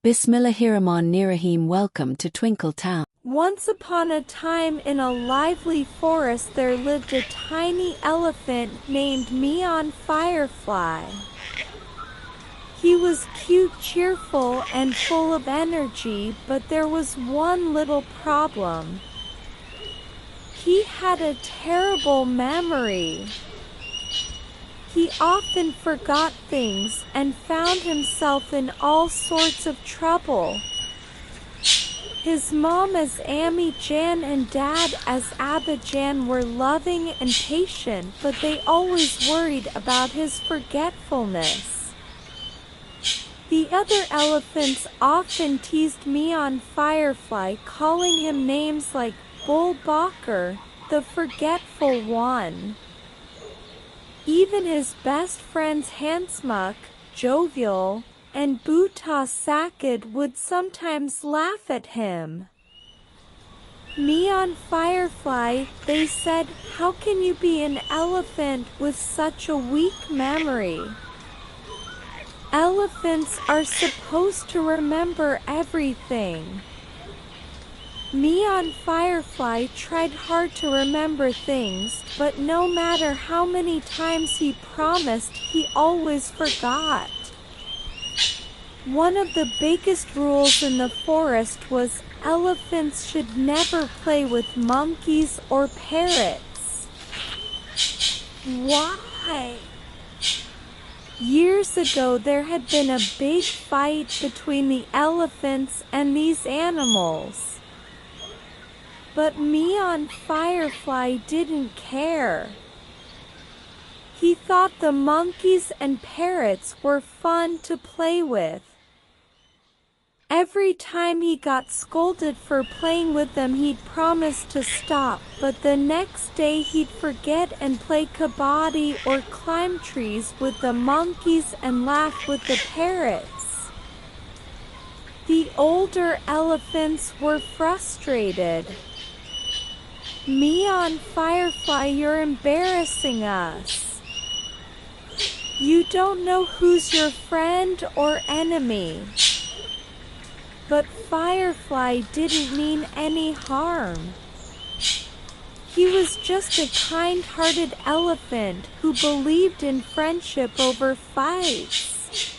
Bismillahirrahmanirrahim. Welcome to Twinkle Town. Once upon a time in a lively forest there lived a tiny elephant named Mian Firefly. He was cute, cheerful, and full of energy, but there was one little problem. He had a terrible memory. He often forgot things and found himself in all sorts of trouble. His mom as Ammi-Jan and dad as Abba-Jan were loving and patient, but they always worried about his forgetfulness. The other elephants often teased Mian Firefly, calling him names like Bhool Bhalkar, the forgetful one. Even his best friends Hansmukh, jovial, and Buta Sakad would sometimes laugh at him. Mian Firefly, they said, how can you be an elephant with such a weak memory? Elephants are supposed to remember everything. Mian Firefly tried hard to remember things, but no matter how many times he promised, he always forgot. One of the biggest rules in the forest was elephants should never play with monkeys or parrots. Why? Years ago there had been a big fight between the elephants and these animals. But Mian Firefly didn't care. He thought the monkeys and parrots were fun to play with. Every time he got scolded for playing with them he'd promise to stop, but the next day he'd forget and play kabaddi or climb trees with the monkeys and laugh with the parrots. The older elephants were frustrated. Mian Firefly, you're embarrassing us. You don't know who's your friend or enemy. But Firefly didn't mean any harm. He was just a kind-hearted elephant who believed in friendship over fights.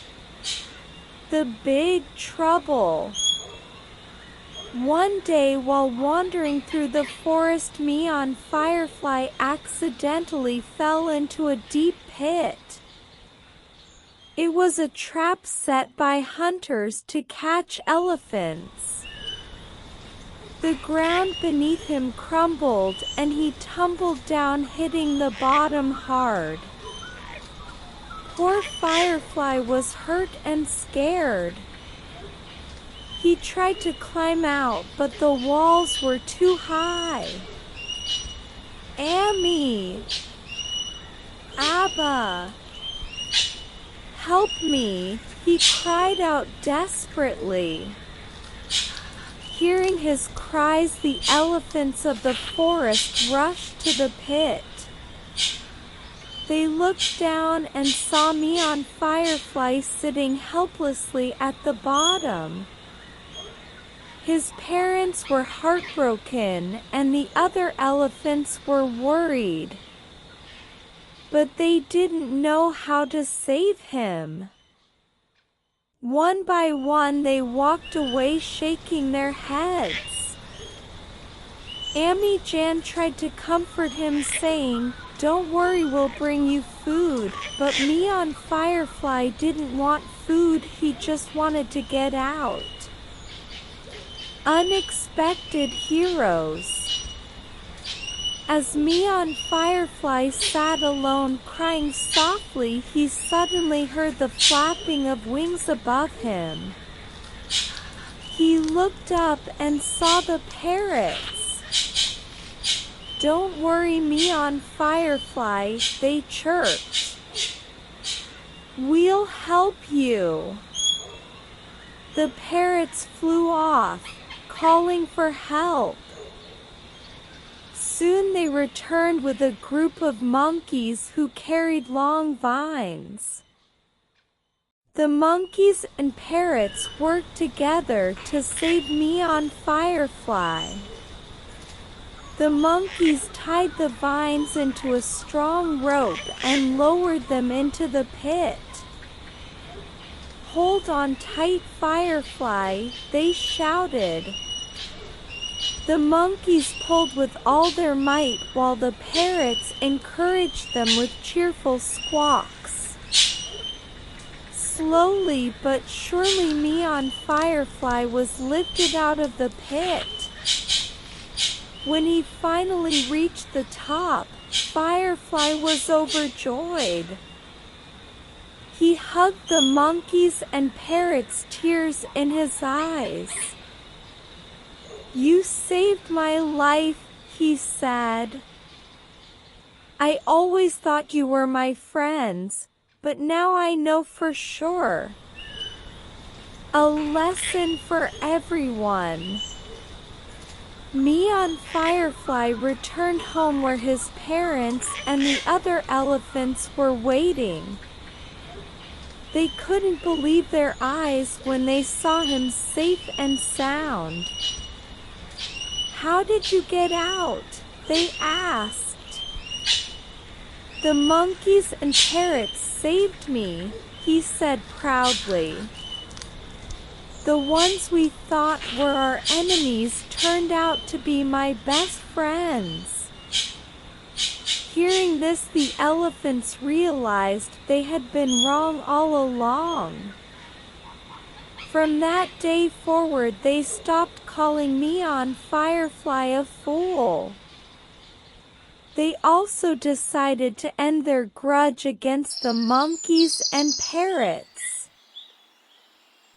The big trouble. One day while wandering through the forest, Mian Firefly accidentally fell into a deep pit. It was a trap set by hunters to catch elephants. The ground beneath him crumbled and he tumbled down, hitting the bottom hard. Poor Firefly was hurt and scared. He tried to climb out, but the walls were too high. Ammi! Abba! Help me! He cried out desperately. Hearing his cries, the elephants of the forest rushed to the pit. They looked down and saw Mian Firefly sitting helplessly at the bottom. His parents were heartbroken and the other elephants were worried. But they didn't know how to save him. One by one they walked away shaking their heads. Ammi-Jan tried to comfort him, saying, "Don't worry, we'll bring you food." But Mian Firefly didn't want food, he just wanted to get out. Unexpected heroes. As Mian Firefly sat alone crying softly, he suddenly heard the flapping of wings above him. He looked up and saw the parrots. "Don't worry, Mian Firefly," they chirped. "We'll help you." The parrots flew off, calling for help. Soon they returned with a group of monkeys who carried long vines. The monkeys and parrots worked together to save Mian Firefly. The monkeys tied the vines into a strong rope and lowered them into the pit. "Hold on tight, Firefly," they shouted. The monkeys pulled with all their might while the parrots encouraged them with cheerful squawks. Slowly but surely Mian Firefly was lifted out of the pit. When he finally reached the top, Firefly was overjoyed. He hugged the monkeys and parrots, tears in his eyes. "You saved my life," he said. "I always thought you were my friends, but now I know for sure." A lesson for everyone. Mian Firefly returned home where his parents and the other elephants were waiting. They couldn't believe their eyes when they saw him safe and sound. "How did you get out?" they asked. "The monkeys and parrots saved me," he said proudly. "The ones we thought were our enemies turned out to be my best friends." Hearing this, the elephants realized they had been wrong all along. From that day forward, they stopped calling Mian Firefly a fool. They also decided to end their grudge against the monkeys and parrots.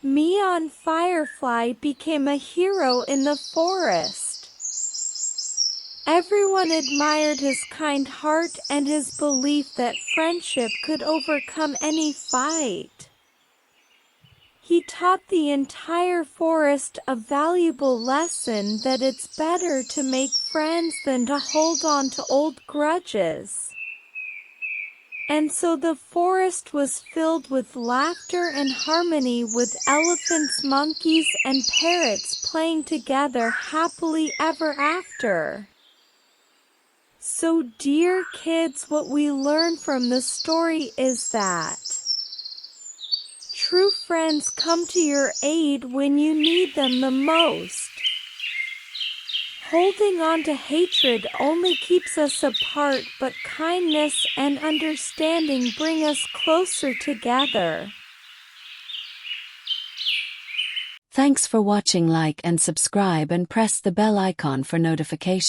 Mian Firefly became a hero in the forest. Everyone admired his kind heart and his belief that friendship could overcome any fight. He taught the entire forest a valuable lesson that it's better to make friends than to hold on to old grudges. And so the forest was filled with laughter and harmony, with elephants, monkeys, and parrots playing together happily ever after. So, dear kids, what we learn from the story is that true friends come to your aid when you need them the most. Holding on to hatred only keeps us apart, but kindness and understanding bring us closer together. Thanks for watching. Like and subscribe and press the bell icon for notifications.